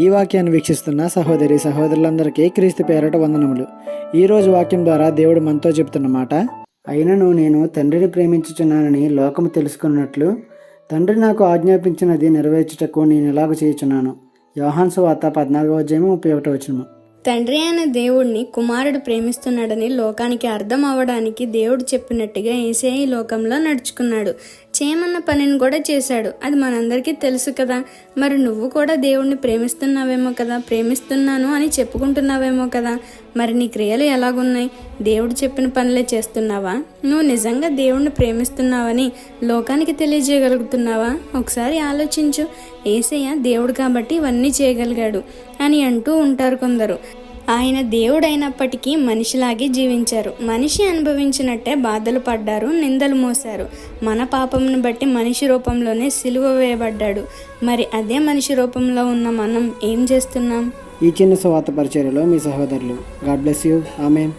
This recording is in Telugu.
ఈ వాక్యాన్ని వీక్షిస్తున్న సహోదరి సహోదరులందరికీ క్రీస్తు పేరట వందనములు. ఈరోజు వాక్యం ద్వారా దేవుడు మనతో చెబుతున్న మాట, అయినను నేను తండ్రిని ప్రేమించుచున్నానని లోకము తెలుసుకున్నట్లు తండ్రి నాకు ఆజ్ఞాపించినది నెరవేర్చుటకు నేను ఎలాగ చేయుచున్నాను. యోహాను సువార్త 14:31. తండ్రి అయిన దేవుడిని కుమారుడు ప్రేమిస్తున్నాడని లోకానికి అర్థం అవ్వడానికి దేవుడు చెప్పినట్టుగా యేసయ్య ఈ లోకంలో నడుచుకున్నాడు. చేయమన్న పనిని కూడా చేశాడు. అది మనందరికీ తెలుసు కదా. మరి నువ్వు కూడా దేవుడిని ప్రేమిస్తున్నావేమో కదా, ప్రేమిస్తున్నాను అని చెప్పుకుంటున్నావేమో కదా. మరి నీ క్రియలు ఎలాగున్నాయి? దేవుడు చెప్పిన పనులే చేస్తున్నావా? నువ్వు నిజంగా దేవుడిని ప్రేమిస్తున్నావని లోకానికి తెలియజేయగలుగుతున్నావా? ఒకసారి ఆలోచించు. యేసయ్య దేవుడు కాబట్టి ఇవన్నీ చేయగలిగాడు అని అంటూ ఉంటారు కొందరు. ఆయన దేవుడైనప్పటికీ మనిషిలాగే జీవించారు. మనిషి అనుభవించినట్టే బాధలు పడ్డారు, నిందలు మోశారు. మన పాపంను బట్టి మనిషి రూపంలోనే సిలువ వేయబడ్డాడు. మరి అదే మనిషి రూపంలో ఉన్న మనం ఏం చేస్తున్నాం? ఈ చిన్న సువార్త పరిచర్యలో మీ సహోదరులు. God bless you. ఆమేన్.